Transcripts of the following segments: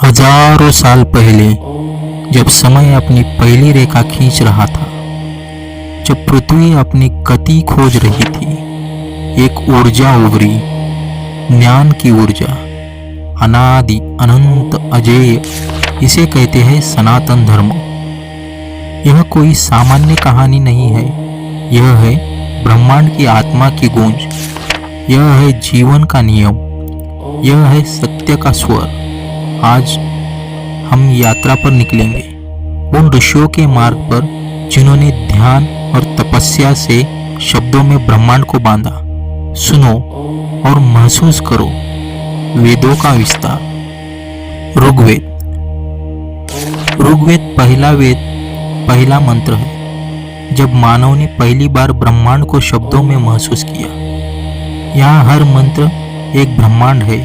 हजारों साल पहले, जब समय अपनी पहली रेखा खींच रहा था, जब पृथ्वी अपनी गति खोज रही थी, एक ऊर्जा उभरी, ज्ञान की ऊर्जा, अनादि अनंत अजेय। इसे कहते हैं सनातन धर्म। यह कोई सामान्य कहानी नहीं है, यह है ब्रह्मांड की आत्मा की गूंज, यह है जीवन का नियम, यह है सत्य का स्वर। आज हम यात्रा पर निकलेंगे उन ऋषियों के मार्ग पर जिन्होंने ध्यान और तपस्या से शब्दों में ब्रह्मांड को बांधा। सुनो और महसूस करो वेदों का विस्तार। ऋग्वेद। ऋग्वेद पहला वेद, पहला मंत्र है। जब मानव ने पहली बार ब्रह्मांड को शब्दों में महसूस किया। यहाँ हर मंत्र एक ब्रह्मांड है,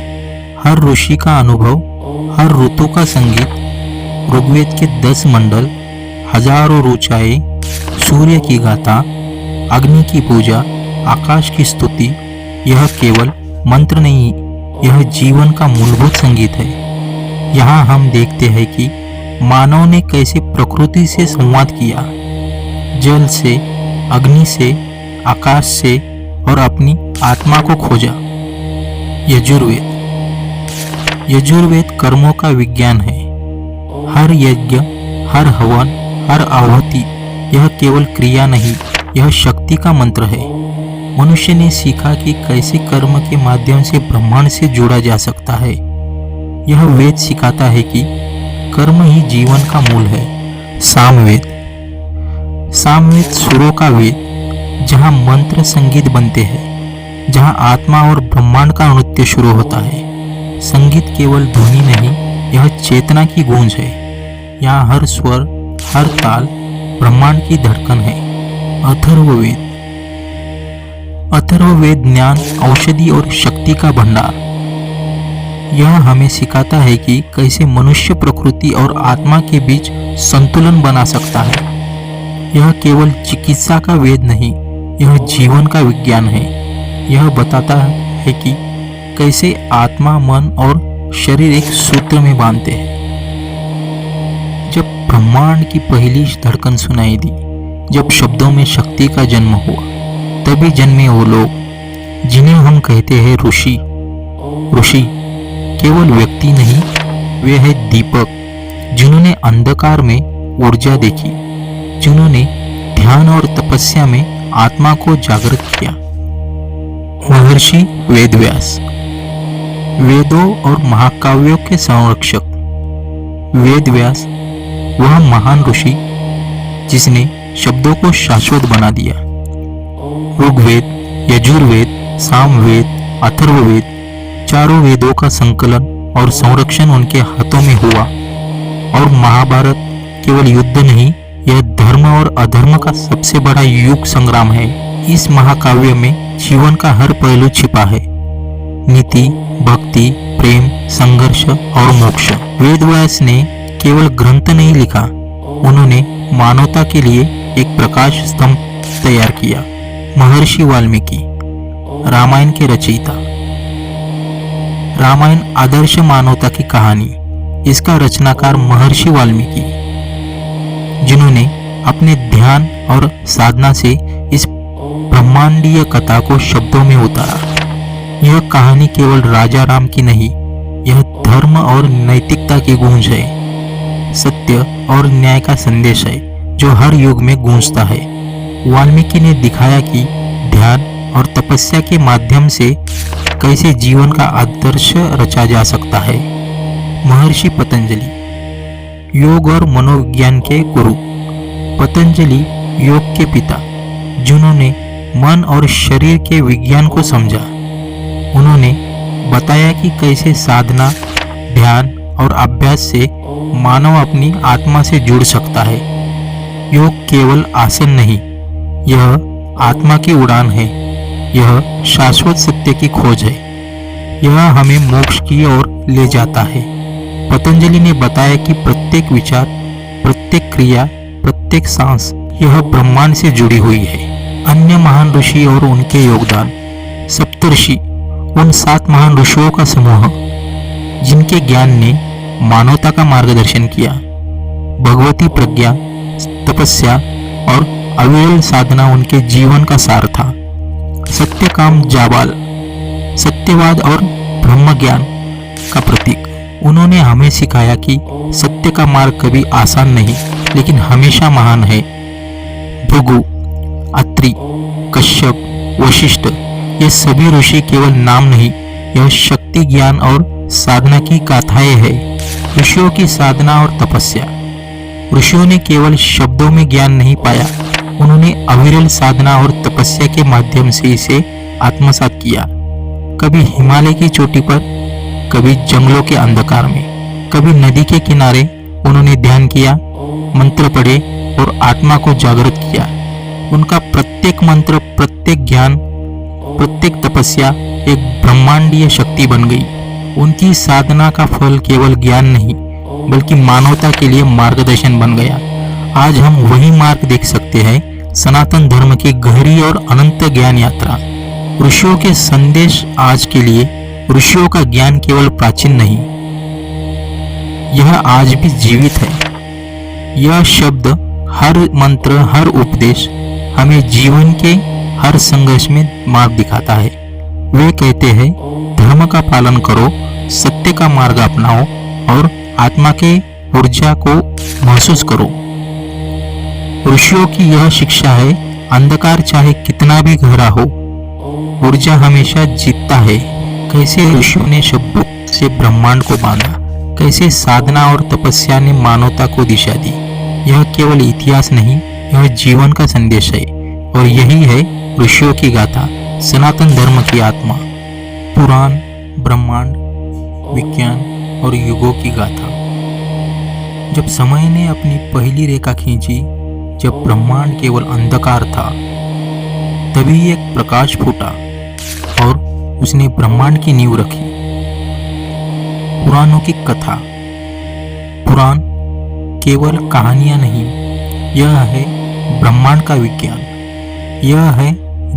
हर ऋषि का अनुभव, हर ऋतु का संगीत। ऋग्वेद के 10 मंडल, हजारों ऋचाएं, सूर्य की गाथा, अग्नि की पूजा, आकाश की स्तुति। यह केवल मंत्र नहीं, यह जीवन का मूलभूत संगीत है। यहाँ हम देखते हैं कि मानव ने कैसे प्रकृति से संवाद किया, जल से, अग्नि से, आकाश से, और अपनी आत्मा को खोजा। यजुर्वेद। यजुर्वेद कर्मों का विज्ञान है। हर यज्ञ, हर हवन, हर आहुति, यह केवल क्रिया नहीं, यह शक्ति का मंत्र है। मनुष्य ने सीखा कि कैसे कर्म के माध्यम से ब्रह्मांड से जुड़ा जा सकता है। यह वेद सिखाता है कि कर्म ही जीवन का मूल है। सामवेद। सामवेद सुरों का वेद, जहाँ मंत्र संगीत बनते हैं, जहाँ आत्मा और ब्रह्मांड का नृत्य शुरू होता है। संगीत केवल ध्वनि नहीं, यह चेतना की गूंज है। यहाँ हर स्वर, हर ताल ब्रह्मांड की धड़कन है। अथर्ववेद। अथर्ववेद ज्ञान, औषधि और शक्ति का भंडार। यह हमें सिखाता है कि कैसे मनुष्य प्रकृति और आत्मा के बीच संतुलन बना सकता है। यह केवल चिकित्सा का वेद नहीं, यह जीवन का विज्ञान है। यह बताता है कि कैसे आत्मा, मन और शरीर एक सूत्र में बांधते हैं। जब ब्रह्मांड की पहली धड़कन सुनाई दी, जब शब्दों में शक्ति का जन्म हुआ, तभी जन्मे वो लोग जिन्हें हम कहते हैं ऋषि। ऋषि केवल व्यक्ति नहीं, वे है दीपक, जिन्होंने अंधकार में ऊर्जा देखी, जिन्होंने ध्यान और तपस्या में आत्मा को जागृत किया। महर्षि वेदव्यास। वेदों और महाकाव्यों के संरक्षक। वेदव्यास वह महान ऋषि जिसने शब्दों को शाश्वत बना दिया। ऋग्वेद, यजुर्वेद, सामवेद, अथर्ववेद, चारों वेदों का संकलन और संरक्षण उनके हाथों में हुआ। और महाभारत केवल युद्ध नहीं, यह धर्म और अधर्म का सबसे बड़ा युग संग्राम है। इस महाकाव्य में जीवन का हर पहलू छिपा है। नीति, भक्ति, प्रेम, संघर्ष और मोक्ष। वेदव्यास ने केवल ग्रंथ नहीं लिखा, उन्होंने मानवता के लिए एक प्रकाश स्तंभ तैयार किया। महर्षि वाल्मीकि, रामायण के रचयिता। रामायण आदर्श मानवता की कहानी। इसका रचनाकार महर्षि वाल्मीकि, जिन्होंने अपने ध्यान और साधना से इस ब्रह्मांडीय कथा को शब्दों में उतारा। यह कहानी केवल राजा राम की नहीं, यह धर्म और नैतिकता की गूंज है, सत्य और न्याय का संदेश है जो हर युग में गूंजता है। वाल्मीकि ने दिखाया कि ध्यान और तपस्या के माध्यम से कैसे जीवन का आदर्श रचा जा सकता है। महर्षि पतंजलि, योग और मनोविज्ञान के गुरु। पतंजलि योग के पिता, जिन्होंने मन और शरीर के विज्ञान को समझा। उन्होंने बताया कि कैसे साधना, ध्यान और अभ्यास से मानव अपनी आत्मा से जुड़ सकता है। योग केवल आसन नहीं, यह आत्मा की उड़ान है, यह शाश्वत सत्य की खोज है, यह हमें मोक्ष की ओर ले जाता है। पतंजलि ने बताया कि प्रत्येक विचार, प्रत्येक क्रिया, प्रत्येक सांस यह ब्रह्मांड से जुड़ी हुई है। अन्य महान ऋषि और उनके योगदान। सप्तर्षि, उन 7 महान ऋषियों का समूह जिनके ज्ञान ने मानवता का मार्गदर्शन किया। भगवती प्रज्ञा, तपस्या और अविरल साधना उनके जीवन का सार था। सत्यकाम जाबाल, सत्यवाद और ब्रह्म ज्ञान का प्रतीक। उन्होंने हमें सिखाया कि सत्य का मार्ग कभी आसान नहीं, लेकिन हमेशा महान है। भृगु, अत्रि, कश्यप, वशिष्ठ, ये सभी ऋषि केवल नाम नहीं, यह शक्ति, ज्ञान और साधना की गाथाएं हैं। ऋषियों की साधना और तपस्या। ऋषियों ने केवल शब्दों में ज्ञान नहीं पाया, उन्होंने अविरल साधना और तपस्या के माध्यम से इसे आत्मसात किया। कभी हिमालय की चोटी पर, कभी जंगलों के अंधकार में, कभी नदी के किनारे उन्होंने ध्यान किया, मंत्र पढ़े और आत्मा को जागृत किया। उनका प्रत्येक मंत्र, प्रत्येक ज्ञान, प्रत्येक तपस्या एक ब्रह्मांडीय शक्ति बन गई। उनकी साधना का फल केवल ज्ञान नहीं, बल्कि मानवता के लिए मार्गदर्शन बन गया। आज हम वही मार्ग देख सकते हैं, सनातन धर्म की गहरी और अनंत ज्ञान यात्रा। ऋषियों के संदेश आज के लिए। ऋषियों का ज्ञान केवल प्राचीन नहीं, यह आज भी जीवित है। यह शब्द, हर मंत्र, हर उपदेश हमें जीवन के हर संघर्ष में मार्ग दिखाता है। वे कहते हैं, धर्म का पालन करो, सत्य का मार्ग अपनाओ और आत्मा के ऊर्जा को महसूस करो। ऋषियों की यह शिक्षा है, अंधकार चाहे कितना भी गहरा हो, ऊर्जा हमेशा जीतता है। कैसे ऋषियों ने शब्दों से ब्रह्मांड को बांधा, कैसे साधना और तपस्या ने मानवता को दिशा दी। यह केवल इतिहास नहीं, यह जीवन का संदेश है, और यही है ऋषियों की गाथा, सनातन धर्म की आत्मा। पुराण, ब्रह्मांड, विज्ञान और युगों की गाथा। जब समय ने अपनी पहली रेखा खींची, जब ब्रह्मांड केवल अंधकार था, तभी एक प्रकाश फूटा और उसने ब्रह्मांड की नींव रखी। पुराणों की कथा। पुराण केवल कहानियां नहीं, यह है ब्रह्मांड का विज्ञान, यह है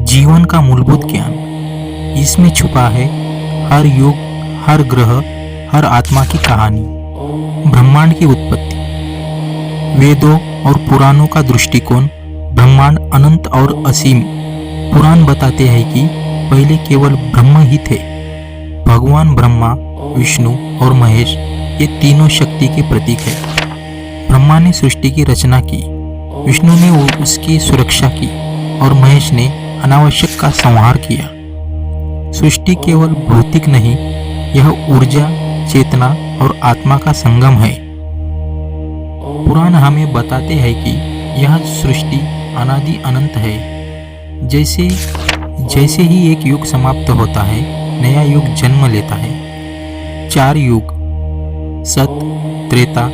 जीवन का मूलभूत ज्ञान। इसमें छुपा है हर युग, हर ग्रह, हर आत्मा की कहानी। ब्रह्मांड की उत्पत्ति। वेदों और पुराणों का दृष्टिकोण, ब्रह्मांड अनंत और असीम। पुराण बताते हैं कि पहले केवल ब्रह्म ही थे। भगवान ब्रह्मा, विष्णु और महेश ये तीनों शक्ति के प्रतीक हैं। ब्रह्मा ने सृष्टि की रचना की, विष्णु ने उसकी सुरक्षा की और महेश ने अनावश्यक का संहार किया। सृष्टि केवल भौतिक नहीं, यह ऊर्जा, चेतना और आत्मा का संगम है। पुराण हमें बताते हैं कि यह सृष्टि अनादि अनंत है। जैसे ही एक युग समाप्त होता है, नया युग जन्म लेता है। 4 युग, सत, त्रेता,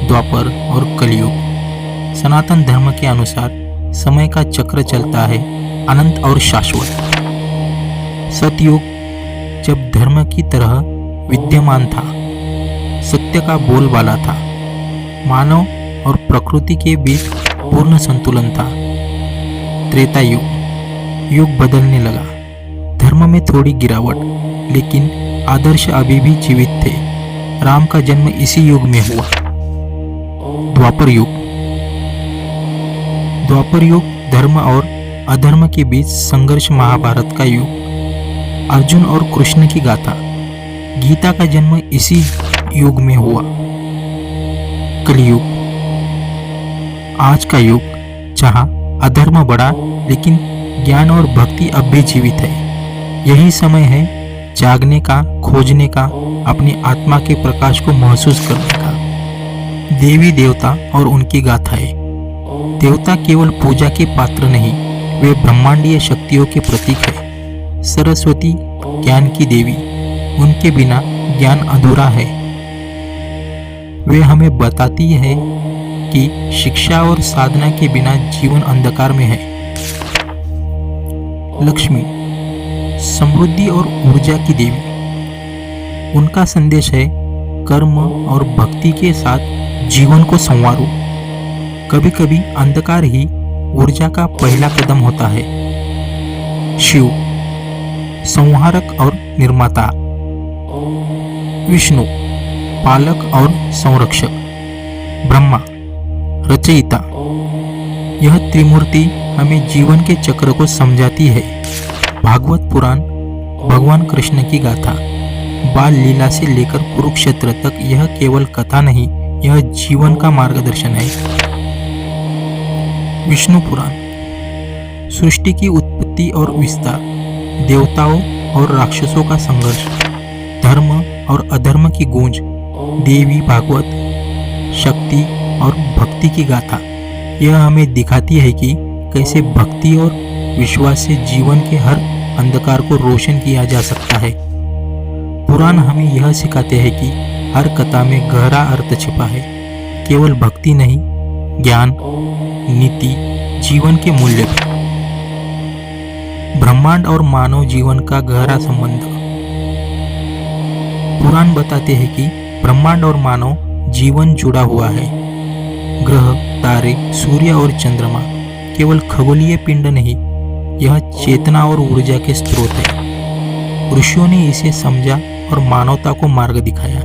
द्वापर और कलयुग। सनातन धर्म के अनुसार समय का चक्र चलता है, अनंत और शाश्वत। सतयुग, जब धर्म की तरह विद्यमान था, सत्य का बोलबाला था, मानव और प्रकृति के बीच पूर्ण संतुलन था। त्रेता युग, युग बदलने लगा, धर्म में थोड़ी गिरावट, लेकिन आदर्श अभी भी जीवित थे। राम का जन्म इसी युग में हुआ। द्वापर युग। द्वापर युग धर्म और अधर्म के बीच संघर्ष, महाभारत का युग। अर्जुन और कृष्ण की गाथा। गीता का जन्म इसी युग में हुआ। कलयुग, आज का युग, जहां अधर्म बढ़ा लेकिन ज्ञान और भक्ति अब भी जीवित है। यही समय है जागने का, खोजने का, अपनी आत्मा के प्रकाश को महसूस करने का। देवी देवता और उनकी गाथाएं। देवता केवल पूजा के पात्र नहीं, वे ब्रह्मांडीय शक्तियों के प्रतीक है। सरस्वती ज्ञान की देवी, उनके बिना ज्ञान अधूरा है। वे हमें बताती है कि शिक्षा और साधना के बिना जीवन अंधकार में है। लक्ष्मी, समृद्धि और ऊर्जा की देवी, उनका संदेश है कर्म और भक्ति के साथ जीवन को संवारो। कभी कभी अंधकार ही ऊर्जा का पहला कदम होता है। शिव, संहारक और निर्माता। विष्णु, पालक और संरक्षक, ब्रह्मा रचयिता। यह त्रिमूर्ति हमें जीवन के चक्र को समझाती है। भागवत पुराण भगवान कृष्ण की गाथा, बाल लीला से लेकर कुरुक्षेत्र तक यह केवल कथा नहीं, यह जीवन का मार्गदर्शन है। विष्णु पुराण सृष्टि की उत्पत्ति और विस्तार, देवताओं और राक्षसों का संघर्ष, धर्म और अधर्म की गूंज, देवी भागवत शक्ति और भक्ति की गाथा। यह हमें दिखाती है कि कैसे भक्ति और विश्वास से जीवन के हर अंधकार को रोशन किया जा सकता है। पुराण हमें यह सिखाते हैं कि हर कथा में गहरा अर्थ छिपा है। केवल भक्ति नहीं, ज्ञान, नीति, जीवन के मूल्य भी। ब्रह्मांड और मानव जीवन का गहरा संबंध। पुराण बताते हैं कि ब्रह्मांड और मानव जीवन जुड़ा हुआ है। ग्रह, तारे, सूर्य और चंद्रमा केवल खगोलीय पिंड नहीं, यह चेतना और ऊर्जा के स्रोत है। ऋषियों ने इसे समझा और मानवता को मार्ग दिखाया।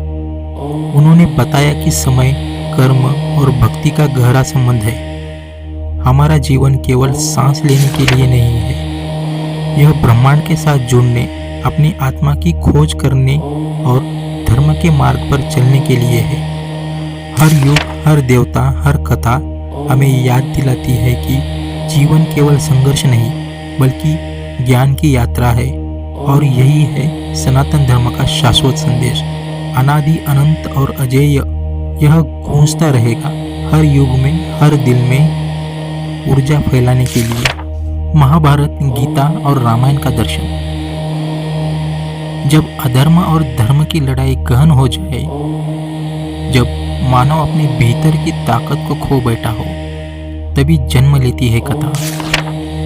उन्होंने बताया कि समय, कर्म और भक्ति का गहरा संबंध है। हमारा जीवन केवल सांस लेने के लिए नहीं है, यह ब्रह्मांड के साथ जुड़ने, अपनी आत्मा की खोज करने और धर्म के मार्ग पर चलने के लिए है। हर युग, हर देवता, हर कथा हमें याद दिलाती है कि जीवन केवल संघर्ष नहीं बल्कि ज्ञान की यात्रा है, और यही है सनातन धर्म का शाश्वत संदेश। अनादि, अनंत और अजेय यह गूंजता रहेगा हर युग में, हर दिल में ऊर्जा फैलाने के लिए। महाभारत, गीता और रामायण का दर्शन। जब अधर्म और धर्म की लड़ाई गहन हो जाए, जब मानव अपने भीतर की ताकत को खो बैठा हो, तभी जन्म लेती है कथा,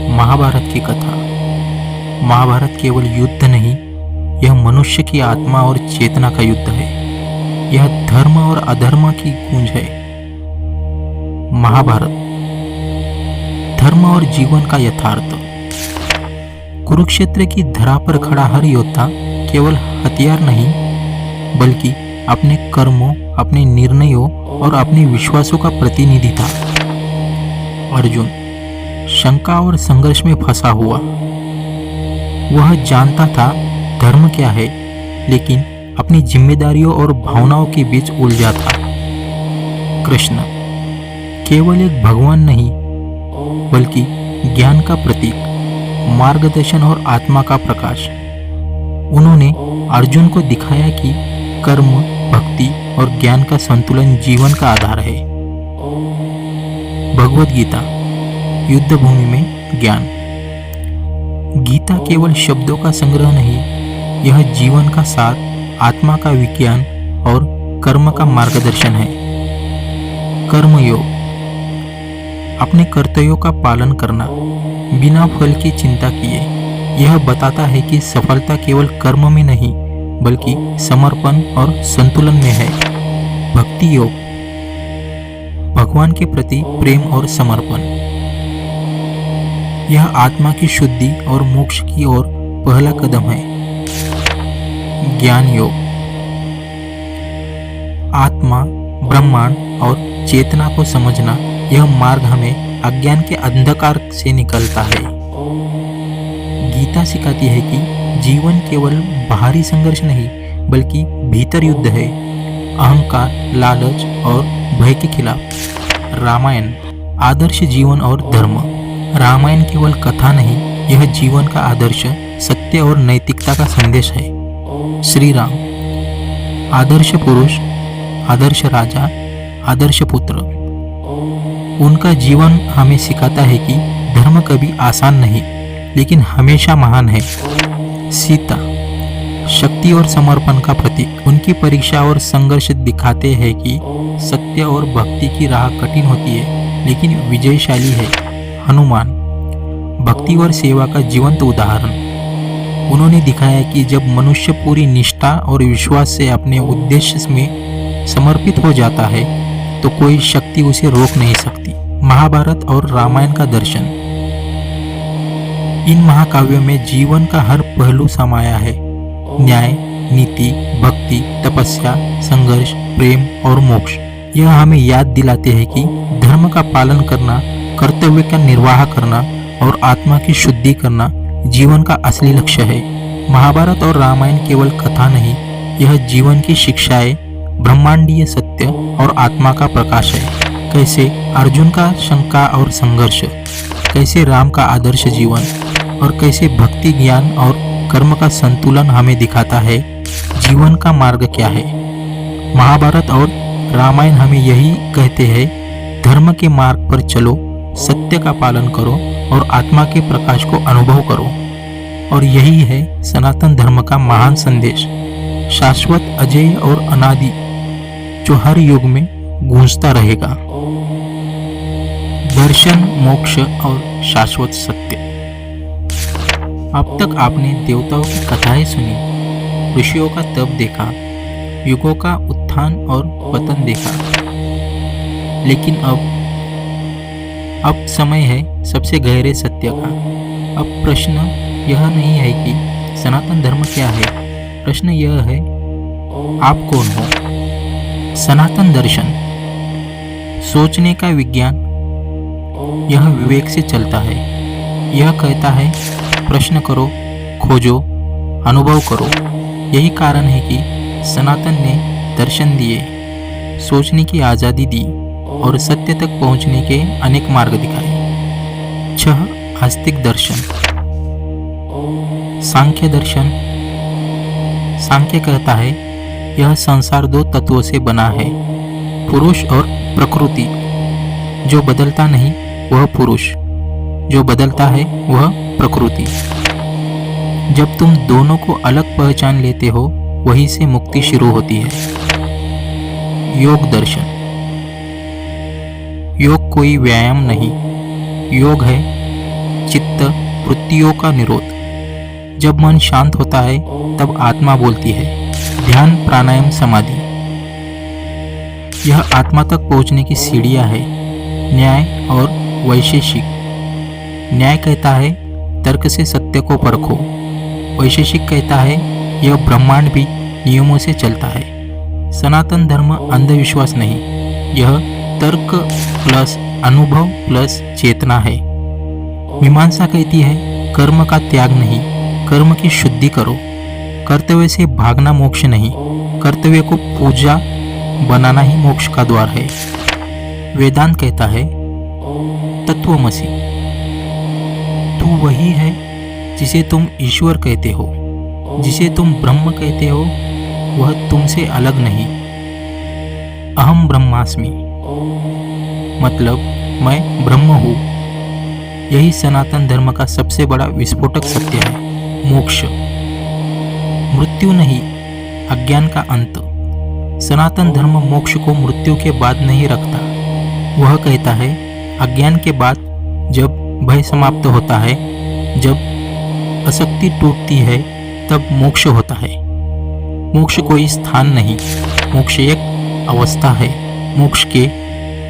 महाभारत की कथा। महाभारत केवल युद्ध नहीं, यह मनुष्य की आत्मा और चेतना का युद्ध है। यह धर्म और अधर्म की गूंज है। महाभारत धर्म और जीवन का यथार्थ। कुरुक्षेत्र की धरा पर खड़ा हर योद्धा केवल हथियार नहीं बल्कि अपने कर्मों, अपने निर्णयों और अपने विश्वासों का प्रतिनिधि था। अर्जुन शंका और संघर्ष में फंसा हुआ, वह जानता था धर्म क्या है, लेकिन अपनी जिम्मेदारियों और भावनाओं के बीच उलझा था। कृष्ण केवल एक भगवान नहीं बल्कि ज्ञान का प्रतीक, मार्गदर्शन और आत्मा का प्रकाश। उन्होंने अर्जुन को दिखाया कि कर्म, भक्ति और ज्ञान का संतुलन जीवन का आधार है। भगवद गीता युद्ध भूमि में ज्ञान। गीता केवल शब्दों का संग्रह नहीं, यह जीवन का सार, आत्मा का विज्ञान और कर्म का मार्गदर्शन है। कर्मयोग अपने कर्तव्यों का पालन करना बिना फल की चिंता किए। यह बताता है कि सफलता केवल कर्म में नहीं बल्कि समर्पण और संतुलन में है। भक्ति योग भगवान के प्रति प्रेम और समर्पण, यह आत्मा की शुद्धि और मोक्ष की ओर पहला कदम है। ज्ञान योग आत्मा, ब्रह्मांड और चेतना को समझना, यह मार्ग हमें अज्ञान के अंधकार से निकलता है। गीता सिखाती है कि जीवन केवल बाहरी संघर्ष नहीं बल्कि भीतर युद्ध है, अहंकार, लालच और भय के खिलाफ। रामायण आदर्श जीवन और धर्म। रामायण केवल कथा नहीं, यह जीवन का आदर्श, सत्य और नैतिकता का संदेश है। श्री राम आदर्श पुरुष, आदर्श राजा, आदर्श पुत्र। उनका जीवन हमें सिखाता है कि धर्म कभी आसान नहीं लेकिन हमेशा महान है। सीता शक्ति और समर्पण का प्रतीक। उनकी परीक्षा और संघर्ष दिखाते हैं कि सत्य और भक्ति की राह कठिन होती है लेकिन विजयशाली है। हनुमान भक्ति और सेवा का जीवंत उदाहरण। उन्होंने दिखाया कि जब मनुष्य पूरी निष्ठा और विश्वास से अपने उद्देश्य में समर्पित हो जाता है तो कोई शक्ति उसे रोक नहीं सकती। महाभारत और रामायण का दर्शन। इन महाकाव्यों में जीवन का हर पहलू समाया है। न्याय, नीति, भक्ति, तपस्या, संघर्ष, प्रेम और मोक्ष। यह हमें याद दिलाते हैं कि धर्म का पालन करना, कर्तव्य का निर्वाह करना और आत्मा की शुद्धि करना जीवन का असली लक्ष्य है। महाभारत और रामायण केवल कथा नहीं, यह जीवन की शिक्षाएं, ब्रह्मांडीय सत्य और आत्मा का प्रकाश है। कैसे अर्जुन का शंका और संघर्ष, कैसे राम का आदर्श जीवन और कैसे भक्ति, ज्ञान और कर्म का संतुलन हमें दिखाता है जीवन का मार्ग क्या है। महाभारत और रामायण हमें यही कहते हैं, धर्म के मार्ग पर चलो, सत्य का पालन करो और आत्मा के प्रकाश को अनुभव करो। और यही है सनातन धर्म का महान संदेश, शाश्वत, अजेय और अनादि, जो हर युग में गूंजता रहेगा। दर्शन, मोक्ष और शाश्वत सत्य। अब तक आपने देवताओं की कथाएं सुनी, ऋषियों का तप देखा, युगों का उत्थान और पतन देखा, लेकिन अब समय है सबसे गहरे सत्य का। अब प्रश्न यह नहीं है कि सनातन धर्म क्या है, प्रश्न यह है आप कौन हो। सनातन दर्शन, सोचने का विज्ञान, यह विवेक से चलता है। यह कहता है प्रश्न करो, खोजो, अनुभव करो। यही कारण है कि सनातन ने दर्शन दिए, सोचने की आज़ादी दी और सत्य तक पहुंचने के अनेक मार्ग दिखाए। 6. आस्तिक दर्शन। सांख्य दर्शन। सांख्य कहता है यह संसार 2 तत्वों से बना है, पुरुष और प्रकृति। जो बदलता नहीं वह पुरुष, जो बदलता है वह प्रकृति। जब तुम दोनों को अलग पहचान लेते हो, वहीं से मुक्ति शुरू होती है। योग दर्शन। योग कोई व्यायाम नहीं, योग है चित्त वृत्तियों का निरोध। जब मन शांत होता है तब आत्मा बोलती है। ध्यान, प्राणायाम, समाधि, यह आत्मा तक पहुंचने की सीढ़ियां है। न्याय और वैशेषिक। न्याय कहता है तर्क से सत्य को परखो, वैशेषिक कहता है यह ब्रह्मांड भी नियमों से चलता है। सनातन धर्म अंधविश्वास नहीं, यह तर्क प्लस अनुभव प्लस चेतना है। मीमांसा कहती है कर्म का त्याग नहीं, कर्म की शुद्धि करो। कर्तव्य से भागना मोक्ष नहीं, कर्तव्य को पूजा बनाना ही मोक्ष का द्वार है। वेदांत कहता है तत्वमसि, तू वही है जिसे तुम ईश्वर कहते हो, जिसे तुम ब्रह्म कहते हो, वह तुमसे अलग नहीं। अहम ब्रह्मास्मि, मतलब मैं ब्रह्म हूँ। यही सनातन धर्म का सबसे बड़ा विस्फोटक सत्य है। मोक्ष, मृत्यु नहीं, अज्ञान का अंत। सनातन धर्म मोक्ष को मृत्यु के बाद नहीं रखता। वह कहता है अज्ञान के बाद, जब भय समाप्त होता है, जब आसक्ति टूटती है, तब मोक्ष होता है। मोक्ष कोई स्थान नहीं, मोक्ष एक अवस्था है। मोक्ष के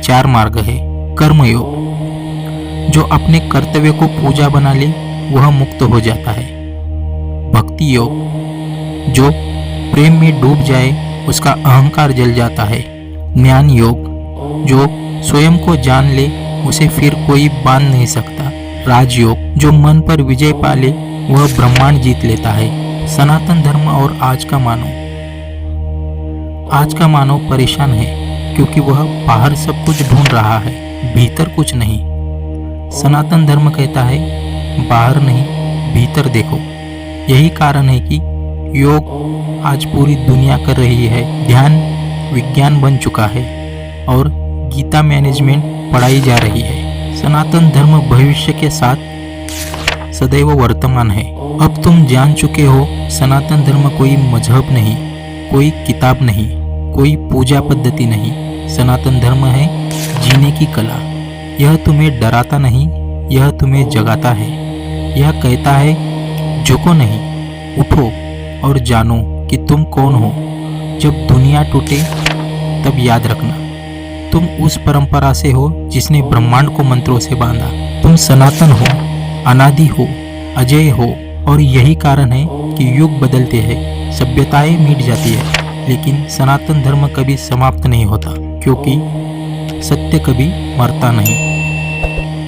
4 मार्ग है। कर्मयोग, जो अपने कर्तव्य को पूजा बना ले वह मुक्त हो जाता है। भक्ति योग, जो प्रेम में डूब जाए उसका अहंकार जल जाता है। ज्ञान योग, जो स्वयं को जान ले उसे फिर कोई बांध नहीं सकता। राजयोग, जो मन पर विजय पा ले वह ब्रह्मांड जीत लेता है। सनातन धर्म और आज का मानव परेशान है क्योंकि वह बाहर सब कुछ ढूंढ रहा है, भीतर कुछ नहीं। सनातन धर्म कहता है बाहर नहीं, भीतर देखो। यही कारण है कि योग आज पूरी दुनिया कर रही है, ध्यान विज्ञान बन चुका है और गीता मैनेजमेंट पढ़ाई जा रही है। सनातन धर्म भविष्य के साथ सदैव वर्तमान है। अब तुम जान चुके हो सनातन धर्म कोई मजहब नहीं, कोई किताब नहीं, कोई पूजा पद्धति नहीं। सनातन धर्म है जीने की कला। यह तुम्हें डराता नहीं, यह तुम्हें जगाता है। यह कहता है झुको नहीं, उठो और जानो कि तुम कौन हो। जब दुनिया टूटे तब याद रखना तुम उस परंपरा से हो जिसने ब्रह्मांड को मंत्रों से बांधा। तुम सनातन हो, अनादि हो, अजय हो और यही कारण है कि युग बदलते हैं, सभ्यताएं मिट जाती है, लेकिन सनातन धर्म कभी समाप्त नहीं होता, क्योंकि सत्य कभी मरता नहीं।